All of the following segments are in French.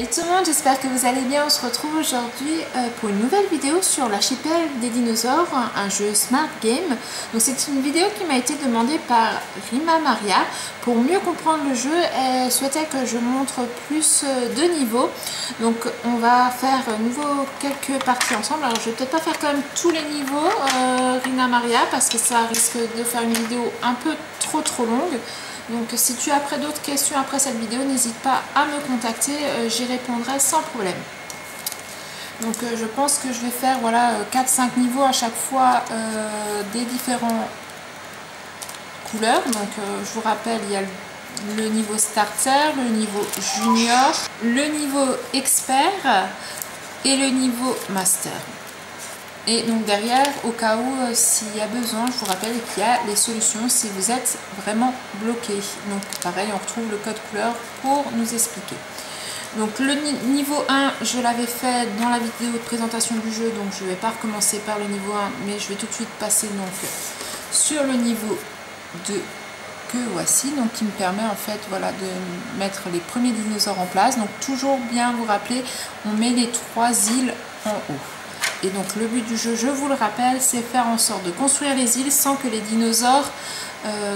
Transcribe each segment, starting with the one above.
Salut tout le monde, j'espère que vous allez bien. On se retrouve aujourd'hui pour une nouvelle vidéo sur l'archipel des dinosaures, un jeu Smart Game. Donc c'est une vidéo qui m'a été demandée par Rima Maria. Pour mieux comprendre le jeu, elle souhaitait que je montre plus de niveaux. Donc on va faire nouveau quelques parties ensemble. Alors je vais peut-être pas faire quand même tous les niveaux, Rima Maria, parce que ça risque de faire une vidéo un peu trop longue. Donc si tu as après d'autres questions après cette vidéo, n'hésite pas à me contacter, j'y répondrai sans problème. Donc je pense que je vais faire voilà 4-5 niveaux à chaque fois des différentes couleurs. Donc je vous rappelle, il y a le niveau starter, le niveau junior, le niveau expert et le niveau master. Et donc derrière, au cas où s'il y a besoin, je vous rappelle qu'il y a les solutions si vous êtes vraiment bloqué. Donc pareil, on retrouve le code couleur pour nous expliquer. Donc le niveau 1, je l'avais fait dans la vidéo de présentation du jeu, donc je ne vais pas recommencer par le niveau 1, mais je vais tout de suite passer donc sur le niveau 2 que voici, donc qui me permet en fait voilà de mettre les premiers dinosaures en place. Donc toujours bien vous rappeler, on met les 3 îles en haut. Et donc le but du jeu, je vous le rappelle, c'est faire en sorte de construire les îles sans que les dinosaures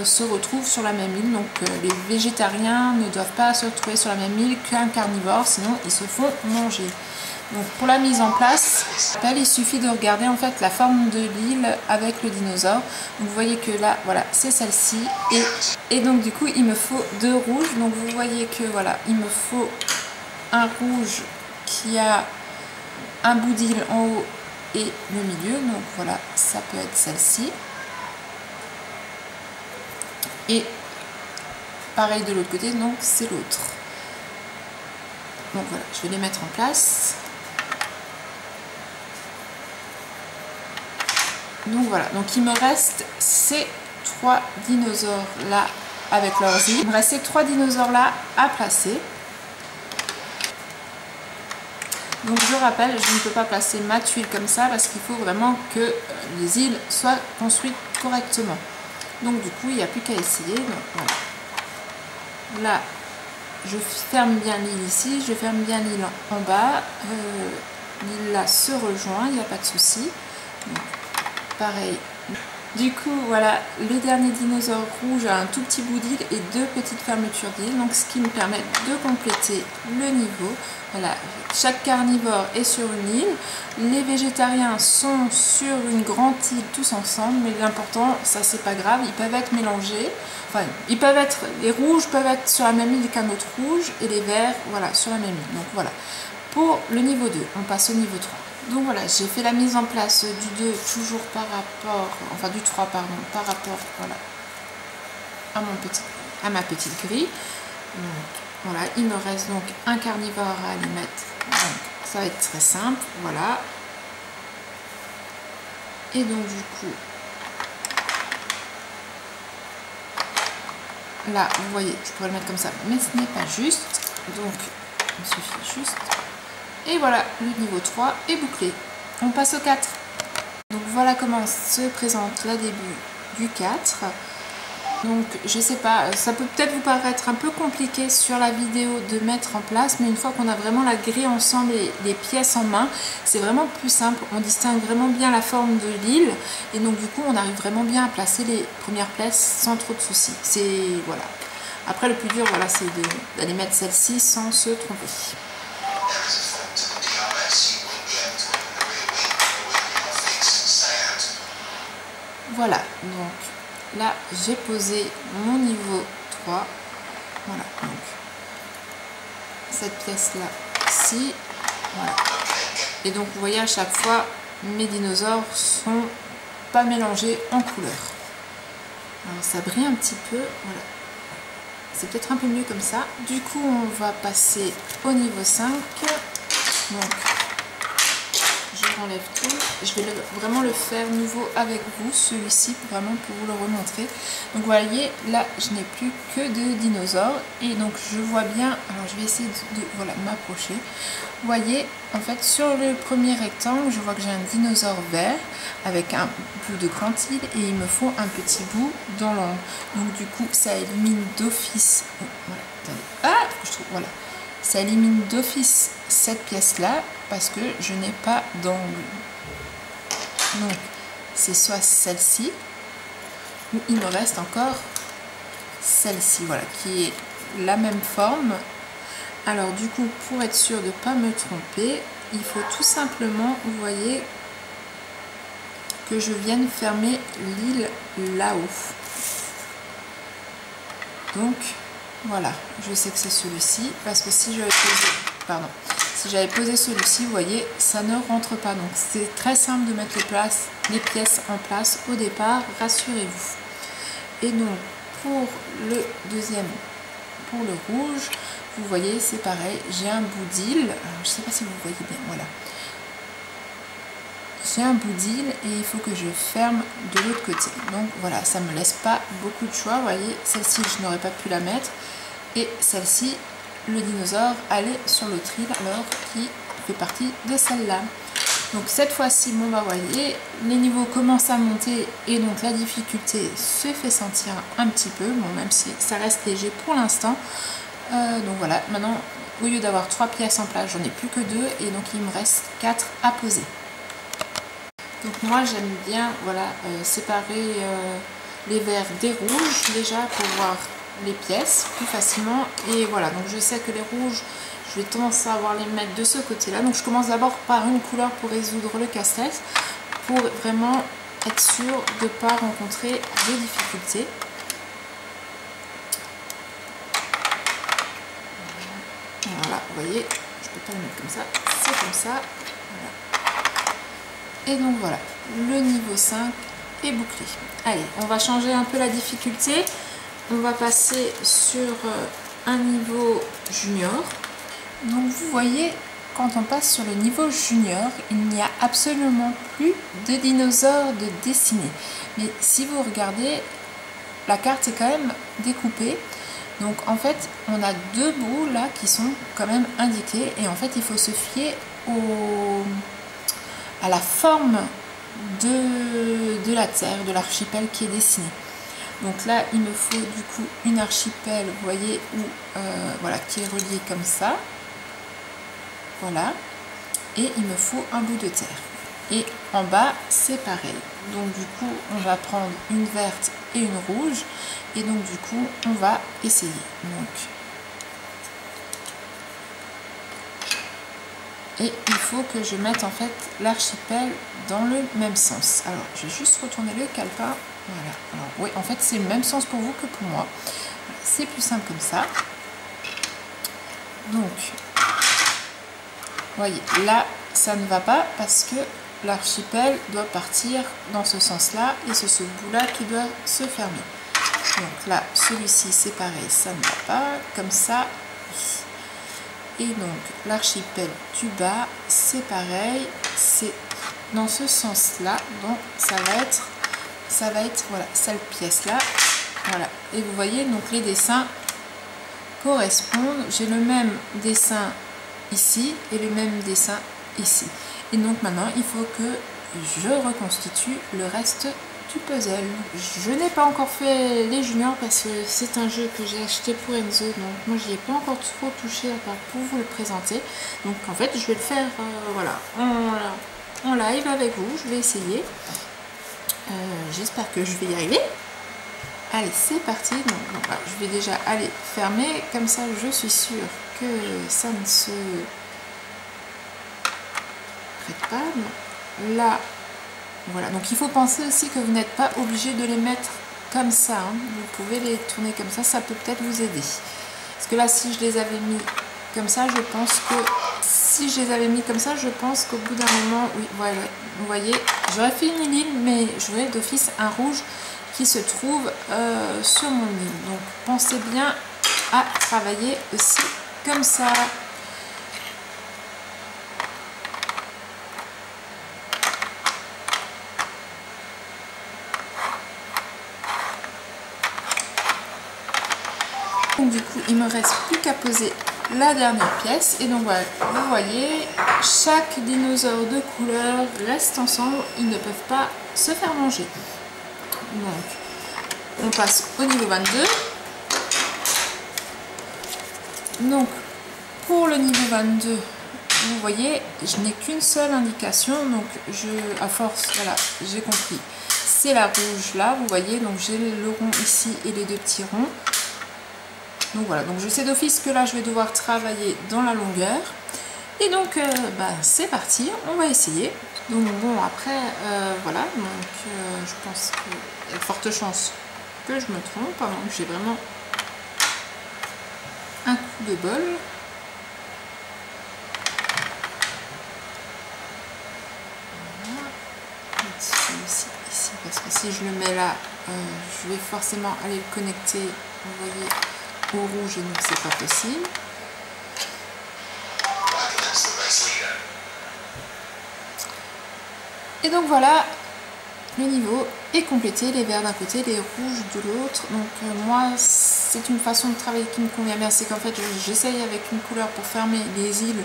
se retrouvent sur la même île. Donc les végétariens ne doivent pas se retrouver sur la même île qu'un carnivore, sinon ils se font manger. Donc pour la mise en place, il suffit de regarder en fait la forme de l'île avec le dinosaure. Donc vous voyez que là, voilà, c'est celle-ci. Et donc du coup, il me faut 2 rouges. Donc vous voyez que voilà, il me faut un rouge qui a un bout d'île en haut et le milieu, donc voilà, ça peut être celle-ci. Et pareil de l'autre côté, donc c'est l'autre. Donc voilà, je vais les mettre en place. Donc voilà, donc il me reste ces 3 dinosaures là avec leurs îles. Il me reste ces 3 dinosaures là à placer. Donc je rappelle, je ne peux pas placer ma tuile comme ça parce qu'il faut vraiment que les îles soient construites correctement. Donc du coup, il n'y a plus qu'à essayer. Donc, voilà. Là, je ferme bien l'île ici, je ferme bien l'île en bas. L'île là se rejoint, il n'y a pas de souci. Donc, pareil. Du coup, voilà, le dernier dinosaure rouge a un tout petit bout d'île et 2 petites fermetures d'île. Donc ce qui me permet de compléter le niveau. Voilà, chaque carnivore est sur une île, les végétariens sont sur une grande île tous ensemble, mais l'important, ça c'est pas grave, ils peuvent être mélangés, enfin, les rouges peuvent être sur la même île qu'un autre rouge, et les verts, voilà, sur la même île. Donc voilà, pour le niveau 2, on passe au niveau 3. Donc voilà, j'ai fait la mise en place du 2, toujours par rapport, enfin du 3, pardon, par rapport, voilà, à ma petite grille. Donc, voilà, il me reste donc un carnivore à aller mettre, donc ça va être très simple, voilà. Et donc du coup, là, vous voyez, je pourrais le mettre comme ça, mais ce n'est pas juste, donc il suffit juste. Et voilà, le niveau 3 est bouclé. On passe au 4. Donc voilà comment se présente le début du 4. Donc je sais pas, ça peut peut-être vous paraître un peu compliqué sur la vidéo de mettre en place, mais une fois qu'on a vraiment la grille ensemble et les pièces en main, c'est vraiment plus simple. On distingue vraiment bien la forme de l'île et donc du coup on arrive vraiment bien à placer les premières pièces sans trop de soucis. C'est voilà. Après le plus dur, voilà, c'est d'aller mettre celle-ci sans se tromper. Voilà, donc là j'ai posé mon niveau 3, voilà, donc cette pièce là ici, voilà. Et donc vous voyez à chaque fois mes dinosaures sont pas mélangés en couleur. Alors ça brille un petit peu, voilà, c'est peut-être un peu mieux comme ça. Du coup on va passer au niveau 5, donc j'enlève tout, je vais vraiment le faire nouveau avec vous, celui-ci, vraiment pour vous le remontrer. Donc vous voyez, là je n'ai plus que 2 dinosaures et donc je vois bien, alors je vais essayer de voilà, m'approcher. Vous voyez, en fait sur le premier rectangle, je vois que j'ai un dinosaure vert avec un bout de grande île et il me faut un petit bout dans l'ombre. Donc du coup ça élimine d'office, voilà, attendez, ah, je trouve, voilà. ça élimine d'office cette pièce-là parce que je n'ai pas d'angle. Donc, c'est soit celle-ci, ou il me reste encore celle-ci, voilà, qui est la même forme. Alors du coup, pour être sûr de ne pas me tromper, il faut tout simplement, vous voyez, que je vienne fermer l'île là-haut. Donc voilà, je sais que c'est celui-ci, parce que si j'avais posé celui-ci, vous voyez, ça ne rentre pas. Donc c'est très simple de mettre les pièces en place au départ, rassurez-vous. Et donc pour le deuxième, pour le rouge, vous voyez, c'est pareil, j'ai un bout d'île. Je ne sais pas si vous voyez bien, voilà. J'ai un bout d'île et il faut que je ferme de l'autre côté. Donc voilà, ça me laisse pas beaucoup de choix. Vous voyez, celle-ci, je n'aurais pas pu la mettre. Et celle-ci, le dinosaure allait sur l'autre île, alors qui fait partie de celle-là. Donc cette fois-ci, bon bah voyez, les niveaux commencent à monter et donc la difficulté se fait sentir un petit peu. Bon, même si ça reste léger pour l'instant. Donc voilà, maintenant, au lieu d'avoir 3 pièces en place, j'en ai plus que 2 et donc il me reste 4 à poser. Donc moi j'aime bien, voilà, séparer les verts des rouges déjà pour voir les pièces plus facilement. Et voilà, donc je sais que les rouges, je vais tendance à avoir les mettre de ce côté là. Donc je commence d'abord par une couleur pour résoudre le casse-tête, pour vraiment être sûr de ne pas rencontrer de difficultés. Voilà, vous voyez, je peux pas le mettre comme ça, c'est comme ça. Voilà. Et donc voilà, le niveau 5 est bouclé. Allez, on va changer un peu la difficulté. On va passer sur un niveau junior. Donc vous voyez, quand on passe sur le niveau junior, il n'y a absolument plus de dinosaures de dessiner. Mais si vous regardez, la carte est quand même découpée. Donc en fait, on a 2 bouts là qui sont quand même indiqués. Et en fait, il faut se fier à la forme de la Terre, de l'archipel qui est dessiné. Donc là, il me faut du coup une archipel, vous voyez, voilà, qui est reliée comme ça. Voilà. Et il me faut un bout de terre. Et en bas, c'est pareil. Donc du coup, on va prendre une verte et une rouge. Et donc du coup, on va essayer. Donc, et il faut que je mette en fait l'archipel dans le même sens. Alors, je vais juste retourner le calepin. Voilà. Alors, oui, en fait, c'est le même sens pour vous que pour moi. C'est plus simple comme ça. Donc, vous voyez, là, ça ne va pas parce que l'archipel doit partir dans ce sens-là et c'est ce bout-là qui doit se fermer. Donc là, celui-ci, c'est pareil, ça ne va pas. Comme ça, oui. Et donc, l'archipel du bas, c'est pareil, c'est dans ce sens-là. Donc, ça va être, voilà, cette pièce-là. Voilà. Et vous voyez, donc les dessins correspondent. J'ai le même dessin ici et le même dessin ici. Et donc maintenant, il faut que je reconstitue le reste du puzzle. Je n'ai pas encore fait les juniors parce que c'est un jeu que j'ai acheté pour Enzo, donc moi j'y ai pas encore trop touché à part pour vous le présenter. Donc en fait, je vais le faire voilà, en live avec vous. Je vais essayer. J'espère que je vais y arriver. Allez, c'est parti. Donc, voilà, je vais déjà aller fermer, comme ça je suis sûre que ça ne se prête pas. Donc, là, voilà. Donc il faut penser aussi que vous n'êtes pas obligé de les mettre comme ça. Hein. Vous pouvez les tourner comme ça peut peut-être vous aider. Parce que là, si je les avais mis comme ça, je pense que qu'au bout d'un moment, oui, voilà, vous voyez, j'aurais fait une île, mais j'aurais d'office un rouge qui se trouve sur mon île. Donc pensez bien à travailler aussi comme ça. Donc du coup, il me reste plus qu'à poser la dernière pièce. Et donc voilà, vous voyez, chaque dinosaure de couleur reste ensemble. Ils ne peuvent pas se faire manger. Donc, on passe au niveau 22. Donc, pour le niveau 22, vous voyez, je n'ai qu'une seule indication, donc à force, voilà, j'ai compris. C'est la rouge là, vous voyez, donc j'ai le rond ici et les deux petits ronds. Donc voilà, donc je sais d'office que là je vais devoir travailler dans la longueur. Et donc c'est parti, on va essayer. Donc bon, après voilà, donc je pense qu'il y a de fortes chances que je me trompe, avant que j'ai vraiment un coup de bol. Ici, parce que si je le mets là, je vais forcément aller le connecter, vous voyez, au rouge, et donc c'est pas possible. Et donc voilà, le niveau est complété, les verts d'un côté, les rouges de l'autre. Donc moi, c'est une façon de travailler qui me convient bien, c'est qu'en fait j'essaye avec une couleur pour fermer les îles,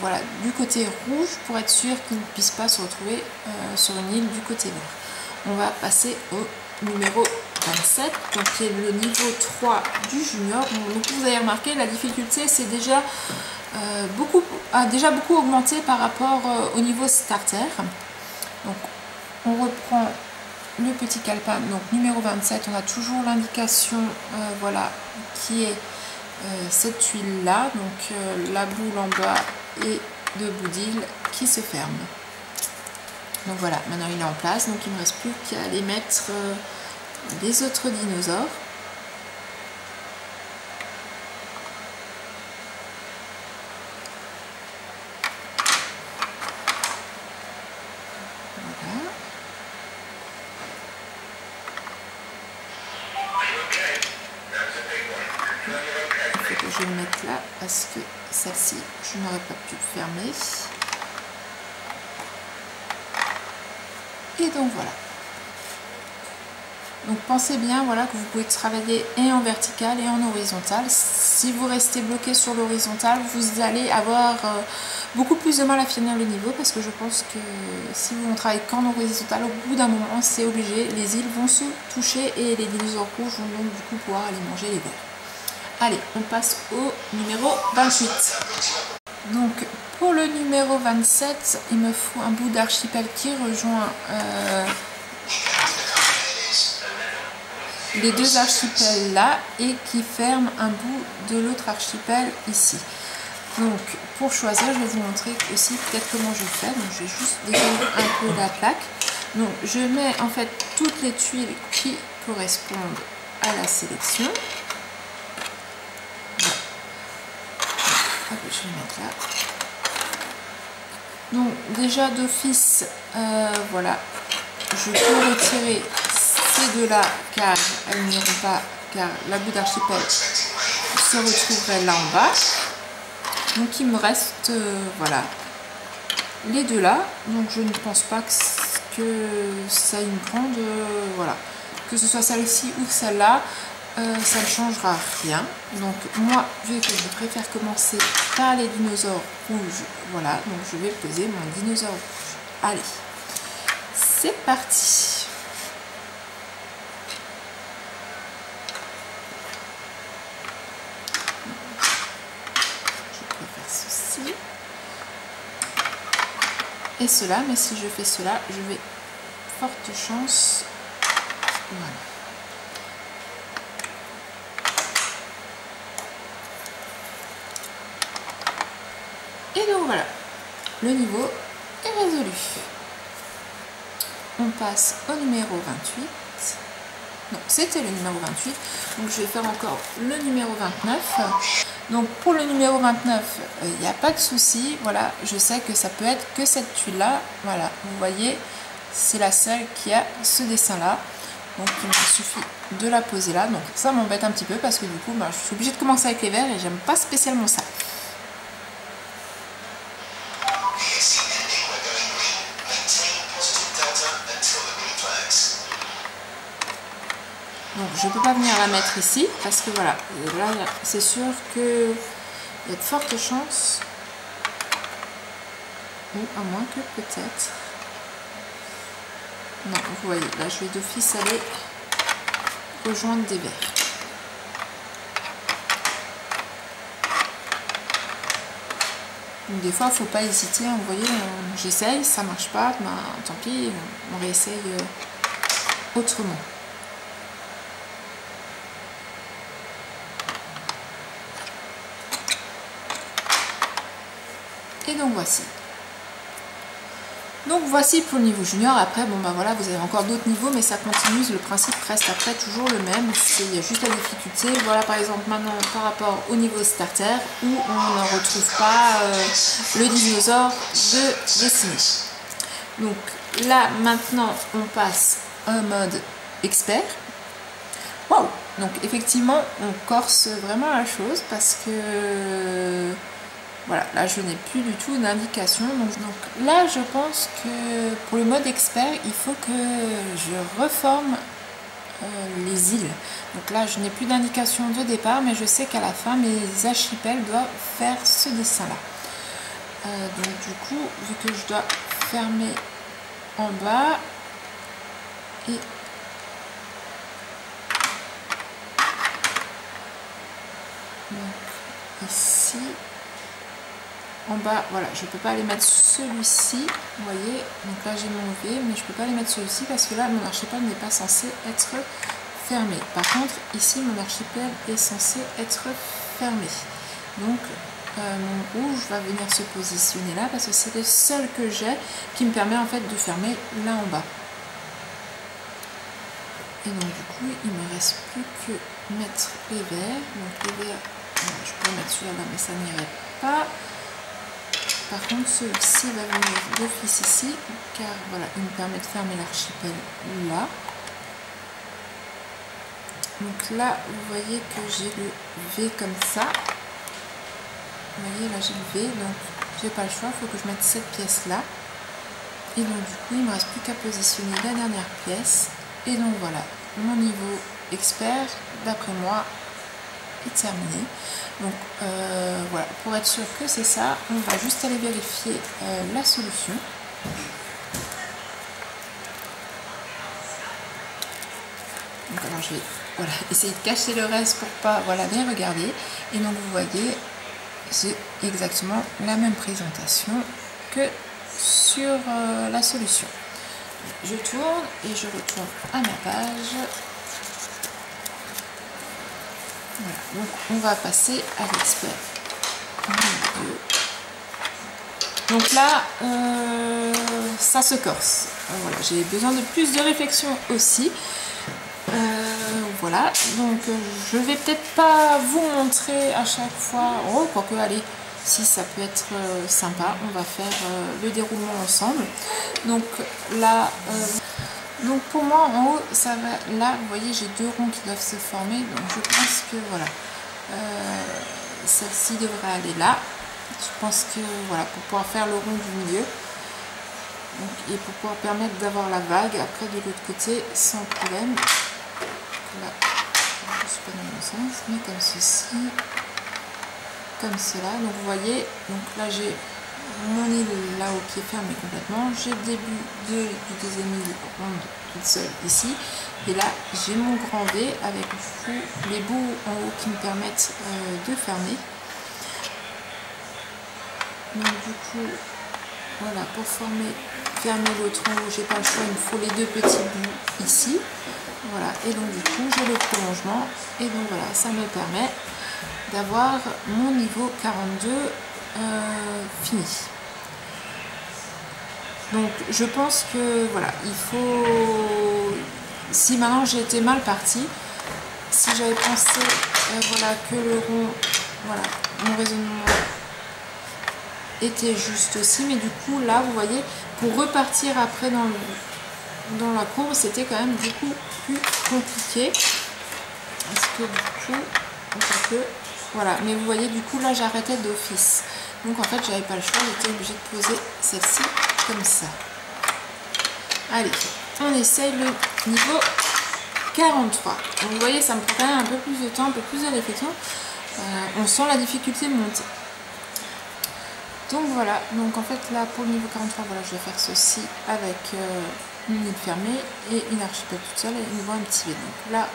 voilà, du côté rouge, pour être sûr qu'ils ne puissent pas se retrouver sur une île du côté vert. On va passer au numéro 27, donc qui est le niveau 3 du junior. Donc vous avez remarqué, la difficulté c'est déjà a déjà beaucoup augmenté par rapport au niveau starter. Donc on reprend le petit calepin, donc numéro 27, on a toujours l'indication voilà, qui est cette tuile là, donc la boule en bas et de bout d'île qui se ferme. Donc voilà, maintenant il est en place, donc il ne me reste plus qu'à aller mettre les autres dinosaures. Voilà. Il faut que je le mette là parce que celle-ci, je n'aurais pas pu le fermer. Et donc voilà. Donc pensez bien, voilà, que vous pouvez travailler et en vertical et en horizontal. Si vous restez bloqué sur l'horizontale, vous allez avoir beaucoup plus de mal à finir le niveau, parce que je pense que si vous ne travaillez qu'en horizontal, au bout d'un moment, c'est obligé, les îles vont se toucher et les dinosaures rouges vont donc du coup pouvoir aller manger les verts. Allez, on passe au numéro 28. Donc pour le numéro 27, il me faut un bout d'archipel qui rejoint les deux archipels là et qui ferme un bout de l'autre archipel ici. Donc pour choisir, je vais vous montrer aussi peut-être comment je fais. Donc je vais juste décoller un peu la plaque. Donc je mets en fait toutes les tuiles qui correspondent à la sélection. Voilà. Hop, je vais mettre là. Donc déjà d'office, voilà, je peux retirer ces deux là car elles n'iront pas, car la bout d'archipel se retrouverait là en bas. Donc il me reste voilà, les deux là. Donc je ne pense pas que ça ait une grande voilà, que ce soit celle-ci ou celle-là, ça ne changera rien. Donc moi, vu que je préfère commencer par les dinosaures rouges, voilà, donc je vais poser mon dinosaure rouge. Allez, c'est parti. Et cela, mais si je fais cela, je vais forte chance, voilà. Et donc voilà, le niveau est résolu. On passe au numéro 28. Non, c'était le numéro 28. Donc je vais faire encore le numéro 29. Donc pour le numéro 29, il n'y a pas de souci. Voilà, je sais que ça peut être que cette tuile là. Voilà, vous voyez, c'est la seule qui a ce dessin là. Donc il me suffit de la poser là. Donc ça m'embête un petit peu parce que du coup, je suis obligée de commencer avec les verts et j'aime pas spécialement ça. Donc je ne peux pas venir la mettre ici parce que voilà, là c'est sûr qu'il y a de fortes chances, ou à moins que peut-être, non, vous voyez, là je vais d'office aller rejoindre des verts. Donc des fois, il ne faut pas hésiter, hein, vous voyez, j'essaye, ça ne marche pas, ben, tant pis, on réessaye autrement. Et donc voici. Donc voici pour le niveau junior. Après, bon ben voilà, vous avez encore d'autres niveaux, mais ça continue, le principe reste après toujours le même. Il y a juste la difficulté. Voilà par exemple maintenant par rapport au niveau starter, où on ne retrouve pas le dinosaure de Destiny. Donc là maintenant on passe en mode expert. Waouh! Donc effectivement on corse vraiment la chose parce que voilà, là je n'ai plus du tout d'indication. Donc là je pense que pour le mode expert il faut que je reforme les îles. Donc là je n'ai plus d'indication de départ, mais je sais qu'à la fin mes archipels doivent faire ce dessin là. Donc du coup vu que je dois fermer en bas et donc ici en bas, voilà, je peux pas aller mettre celui-ci, vous voyez, donc là j'ai mon V, mais je peux pas aller mettre celui-ci parce que là mon archipel n'est pas censé être fermé. Par contre ici mon archipel est censé être fermé, donc mon rouge va venir se positionner là parce que c'est le seul que j'ai qui me permet en fait de fermer là en bas. Et donc du coup il me reste plus que mettre les verts. Donc les verts, je peux mettre celui-là mais ça n'irait pas. Par contre celui-ci va venir d'office ici car voilà, il me permet de fermer l'archipel là. Donc là vous voyez que j'ai le V comme ça. Vous voyez là j'ai le V, donc j'ai pas le choix, il faut que je mette cette pièce là. Et donc du coup il ne me reste plus qu'à positionner la dernière pièce. Et donc voilà, mon niveau expert d'après moi est terminé. Donc voilà, pour être sûr que c'est ça, on va juste aller vérifier la solution. Donc alors je vais voilà, essayer de cacher le reste pour pas voilà, bien regarder. Et donc vous voyez, c'est exactement la même présentation que sur la solution. Je tourne et je retourne à ma page. Voilà, donc on va passer à l'expert. Donc là, ça se corse. Voilà, j'ai besoin de plus de réflexion aussi. Voilà, donc je vais peut-être pas vous montrer à chaque fois. Oh, quoique, allez, si ça peut être sympa, on va faire le déroulement ensemble. Donc là, donc pour moi en haut, ça va. Là, vous voyez, j'ai deux ronds qui doivent se former. Donc je pense que voilà, celle-ci devrait aller là. Je pense que voilà, pour pouvoir faire le rond du milieu. Donc, et pour pouvoir permettre d'avoir la vague après de l'autre côté sans problème. Là, je ne suis pas dans le bon sens, mais comme ceci, comme cela. Donc vous voyez, donc là j'ai mon île là-haut qui est fermée complètement. J'ai le début du deuxième île ronde toute seule ici. Et là j'ai mon grand V avec les bouts en haut qui me permettent de fermer. Donc du coup, voilà, pour fermer l'autre en haut, j'ai pas le choix, il me faut les deux petits bouts ici. Voilà, et donc du coup j'ai le prolongement et donc voilà, ça me permet d'avoir mon niveau 42 fini. Donc je pense que voilà, il faut, si maintenant j'ai été mal partie, si j'avais pensé voilà, que le rond, voilà, mon raisonnement était juste aussi, mais du coup là vous voyez, pour repartir après dans la courbe, c'était quand même beaucoup plus compliqué parce que du coup voilà, mais vous voyez du coup là j'arrêtais d'office, donc en fait j'avais pas le choix, j'étais obligée de poser celle-ci comme ça. Allez, on essaye le niveau 43. Donc vous voyez, ça me prend quand même un peu plus de temps, un peu plus de réflexion. On sent la difficulté monter. Donc voilà, donc en fait là pour le niveau 43, voilà, je vais faire ceci avec une île fermée et une archipel toute seule et une voie un petit V. Donc là,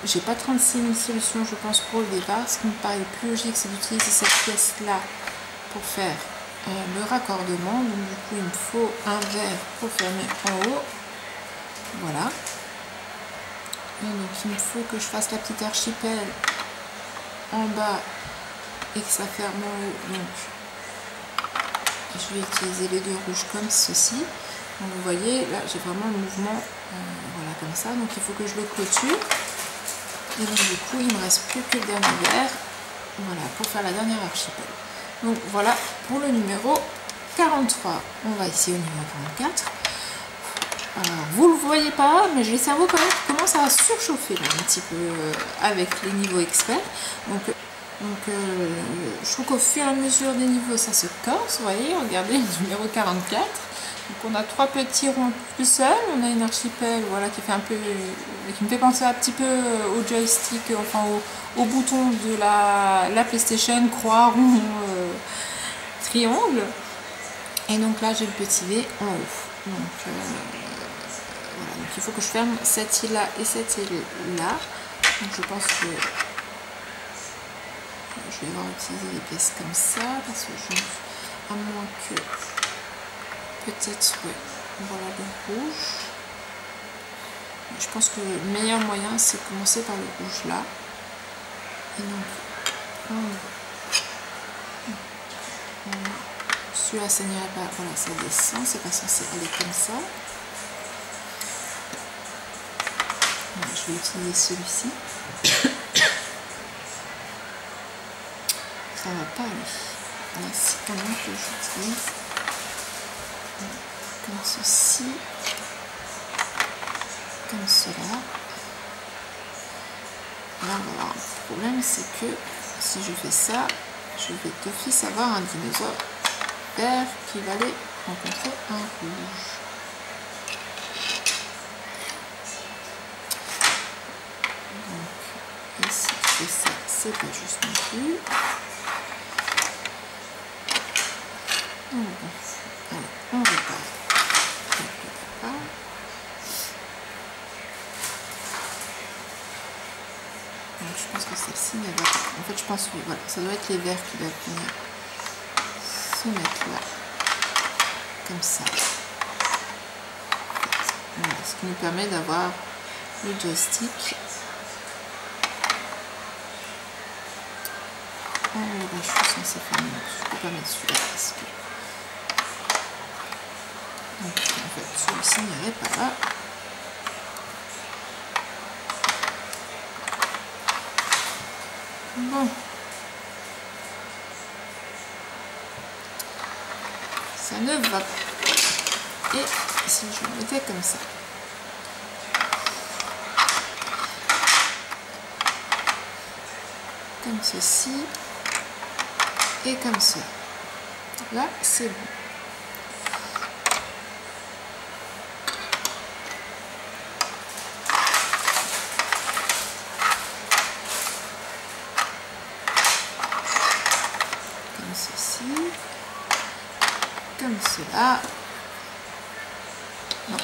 j'ai pas 36 000 solutions je pense pour le départ. Ce qui me paraît le plus logique, c'est d'utiliser cette pièce là pour faire le raccordement. Donc du coup il me faut un verre pour fermer en haut. Voilà. Et donc il me faut que je fasse la petite archipel en bas et que ça ferme en haut. Donc je vais utiliser les deux rouges comme ceci. Donc vous voyez là j'ai vraiment le mouvement voilà comme ça. Donc il faut que je le clôture. Et donc du coup il ne me reste plus que le dernier verre. Voilà pour faire la dernière archipel. Donc voilà pour le numéro 43. On va ici au numéro 44. Alors, vous le voyez pas, mais j'ai le cerveau quand même qui commence à surchauffer là, un petit peu avec les niveaux experts. Donc je trouve qu'au fur et à mesure des niveaux, ça se corse. Vous voyez, regardez le numéro 44. Donc on a 3 petits ronds tout seuls. On a une archipel, voilà, qui fait un peu, qui me fait penser un petit peu au joystick, enfin au bouton de la PlayStation, croix, rond, triangle. Et donc là, j'ai le petit V en haut. Donc voilà, donc il faut que je ferme cette île là et cette île là. Donc je pense que je vais devoir utiliser des pièces comme ça parce que à moins que peut-être voilà le rouge. Je pense que le meilleur moyen c'est de commencer par le rouge là. Et donc celui-là ça n'irait pas, voilà ça descend, c'est pas censé aller comme ça. Je vais utiliser celui-ci. Ça va pas aller. Là, c'est quand même que j'utilise comme ceci, comme cela. Là, on va avoir un problème, c'est que si je fais ça, je vais d'office avoir un dinosaure vert qui va aller rencontrer un rouge. Et si je fais ça, c'est pas juste non plus. Allez, on repart. Donc, je pense que celle-ci ne va pas. En fait, je pense que voilà, ça doit être les verts qui doivent venir se mettre là, comme ça. Voilà, ce qui nous permet d'avoir le joystick. Oh, là, je suis censée fermer, donc je ne peux pas mettre celui-là parce que. Donc, en fait, celui-ci n'irait pas là. Bon. Ça ne va pas. Et si je le mettais comme ça. Comme ceci. Et comme ça. Là, c'est bon. Comme ceci. Comme cela. Non.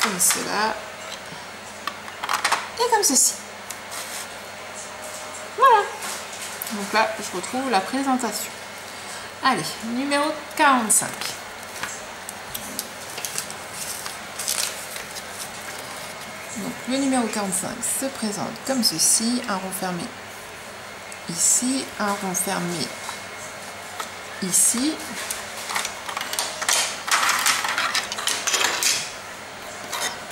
Comme cela. Et comme ceci. Voilà. Donc là, je retrouve la présentation. Allez, numéro 45. Donc le numéro 45 se présente comme ceci. Un rond fermé ici, un rond fermé ici.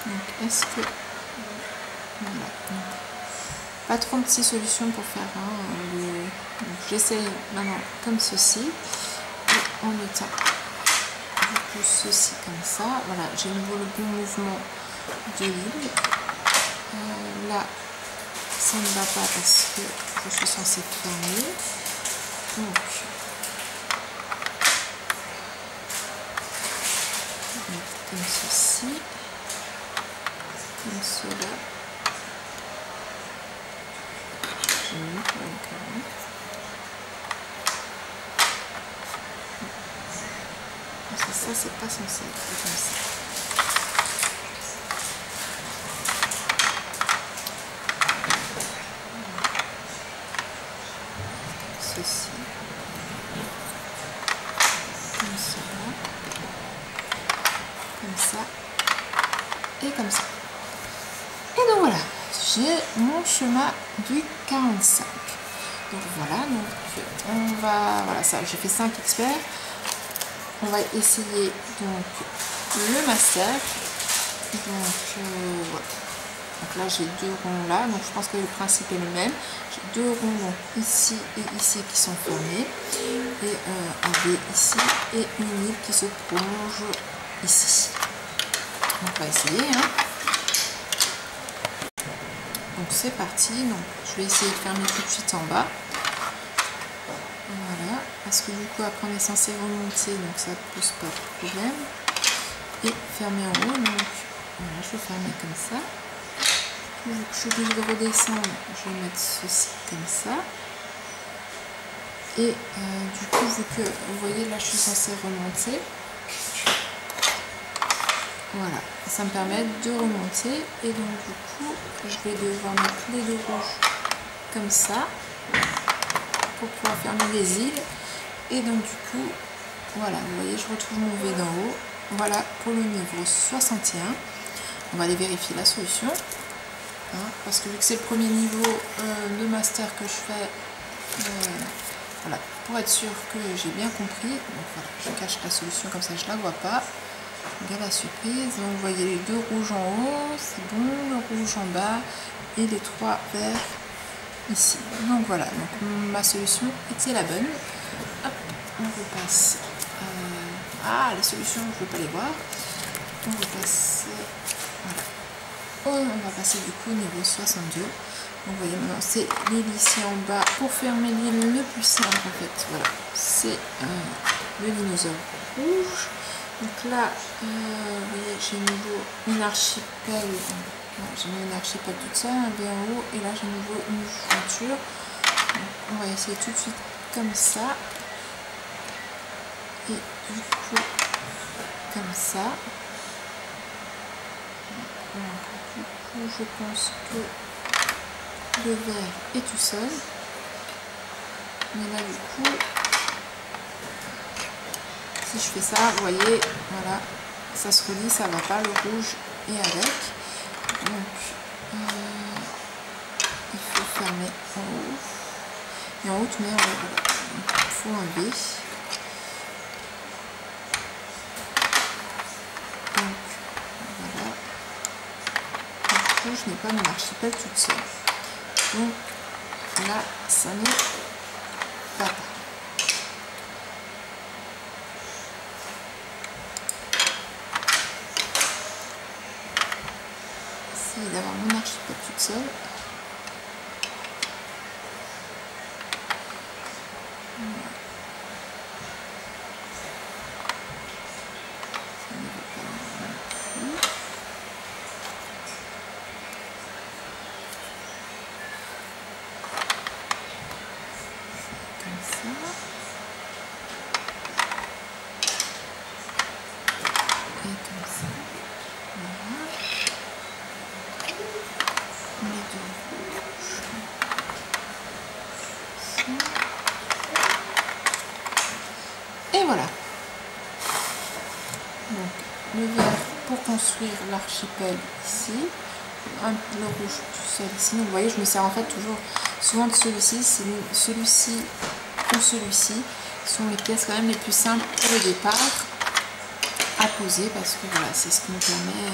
Donc est-ce que... Voilà. Pas 36 solutions pour faire j'essaye maintenant comme ceci et en mettant je pousse ceci comme ça. Voilà, j'ai nouveau le bon mouvement de l'île. Là ça ne va pas parce que je suis censée fermer, donc je vais mettre comme ceci, comme cela. Ça, c'est pas censé être comme ça. Ceci. ça et comme ça. Et donc voilà, j'ai mon schéma du 45. Donc voilà, donc on va, voilà ça, j'ai fait 5 experts. On va essayer donc le master. Donc voilà. Donc là j'ai 2 ronds là, donc je pense que le principe est le même. J'ai 2 ronds ici et ici qui sont fermés et un V ici et une ligne qui se prolonge ici. Donc on va essayer. Hein. Donc c'est parti. Donc je vais essayer de fermer tout de suite en bas. Voilà, parce que du coup après on est censé remonter, donc ça ne pose pas de problème. Et fermer en haut, donc voilà, je vais fermer comme ça. Vu que je suis obligée de redescendre, je vais mettre ceci comme ça. Et du coup, vu que vous voyez là je suis censée remonter, voilà, ça me permet de remonter. Et donc du coup, je vais devoir mettre les 2 rouges comme ça pour pouvoir fermer les îles. Et donc du coup, voilà, vous voyez, je retrouve mon V d'en haut. Voilà pour le niveau 61. On va aller vérifier la solution. Hein, parce que vu que c'est le premier niveau de master que je fais, voilà, pour être sûr que j'ai bien compris. Donc voilà, je cache la solution comme ça je la vois pas. Regarde la surprise. Donc vous voyez les 2 rouges en haut, c'est bon, le rouge en bas et les 3 verts ici. Donc voilà, donc ma solution était la bonne. Hop, on repasse. Ah, les solutions, je ne peux pas les voir. On repasse. Voilà. On va passer du coup au niveau 62. Donc vous voyez maintenant, c'est l'île ici en bas pour fermer l'île le plus simple en fait. Voilà, c'est le dinosaure rouge. Donc là, vous voyez, j'ai nouveau une archipel. J'ai mis une archipel toute seule, un B en haut, et là j'ai nouveau une jointure. On va essayer tout de suite comme ça. Et du coup, comme ça. Donc, du coup, je pense que le vert est tout seul. Mais là, du coup, si je fais ça, vous voyez, voilà, ça se relie, ça va pas, le rouge est avec. Donc, il faut fermer en haut. Et en haut, tu mets, il faut un V. Donc, voilà. Du coup, je n'ai pas mon archipel toute seule. Donc, là, ça n'est pas grave. D'avoir mon archipel toute seule. Voilà. Ça ne veut pas non plus. Comme ça. Et comme ça. Voilà. Les 2 rouges. Et voilà. Donc le vert pour construire l'archipel ici, le rouge tout seul ici. Donc vous voyez, je me sers en fait toujours souvent de celui-ci. C'est celui-ci ou celui-ci sont les pièces quand même les plus simples pour le départ à poser, parce que voilà, c'est ce qui nous permet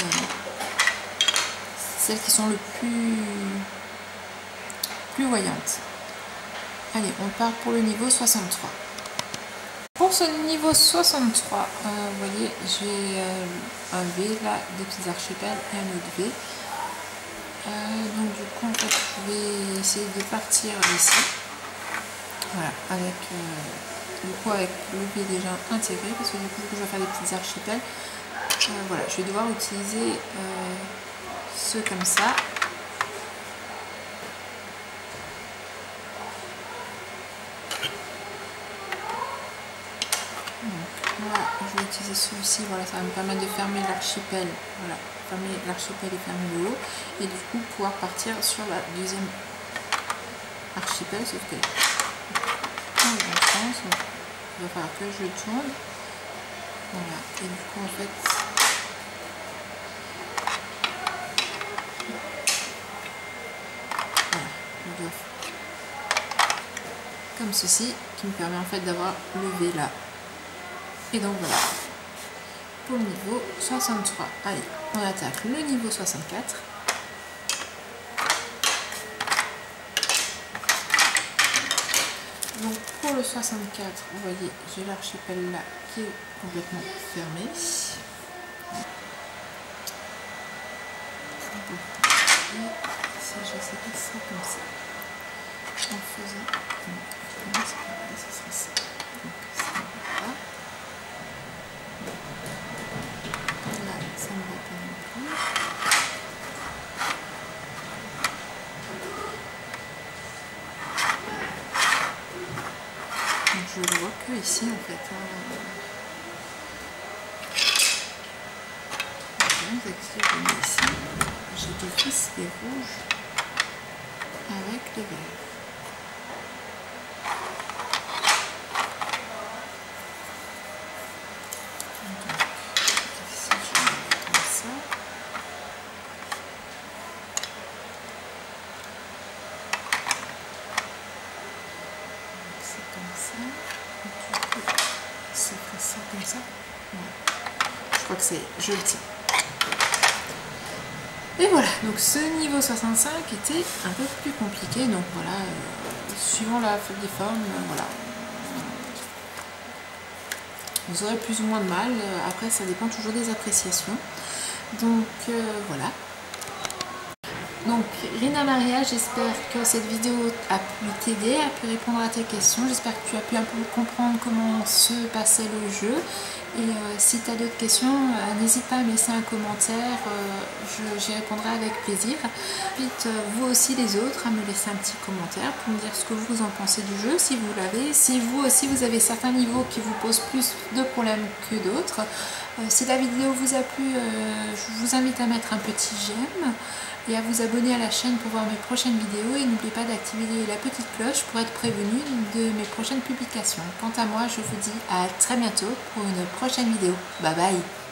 celles qui sont le plus voyantes. Allez, on part pour le niveau 63. Pour ce niveau 63, vous voyez, j'ai un V là, des petits archipels et un autre V. Donc du coup, en fait, je vais essayer de partir d'ici. Voilà, avec le V déjà intégré, parce que du coup, je vais faire des petits archipels. Voilà, je vais devoir utiliser ceux comme ça. Donc là, je vais utiliser celui-ci, voilà, ça va me permettre de fermer l'archipel, voilà, fermer l'archipel et fermer le haut, et du coup pouvoir partir sur la deuxième archipel, sauf que dans le bon sens, donc, il va falloir que je tourne, voilà, et du coup en fait, comme ceci, qui me permet en fait d'avoir le V là. Et donc voilà, pour le niveau 63. Allez, on attaque le niveau 64. Donc pour le 64, vous voyez, j'ai l'archipel là qui est complètement fermé. Et si j'essaie de ça comme ça, en faisant, ce sera ça. Donc ça ne va pas. Là, ça ne va pas non plus. Je le vois que ici en fait. Ici, j'ai d'office les rouges avec les verts. Donc, ici je vais mettre comme ça. C'est comme ça. Et du coup, ça fait ça comme ça. Ouais. Je crois que c'est. Je le tiens. Et voilà, donc ce niveau 65 était un peu plus compliqué, donc voilà, suivant la feuille des formes, voilà. Vous aurez plus ou moins de mal, après ça dépend toujours des appréciations. Donc voilà. Donc Rina Maria, j'espère que cette vidéo a pu t'aider, a pu répondre à tes questions. J'espère que tu as pu un peu comprendre comment se passait le jeu. Et si tu as d'autres questions, n'hésite pas à me laisser un commentaire, j'y répondrai avec plaisir. Invite vous aussi les autres à me laisser un petit commentaire pour me dire ce que vous en pensez du jeu, si vous l'avez. Si vous aussi vous avez certains niveaux qui vous posent plus de problèmes que d'autres. Si la vidéo vous a plu, je vous invite à mettre un petit j'aime et à vous abonner à la chaîne pour voir mes prochaines vidéos, et n'oubliez pas d'activer la petite cloche pour être prévenu de mes prochaines publications. Quant à moi, je vous dis à très bientôt pour une prochaine vidéo. Bye bye!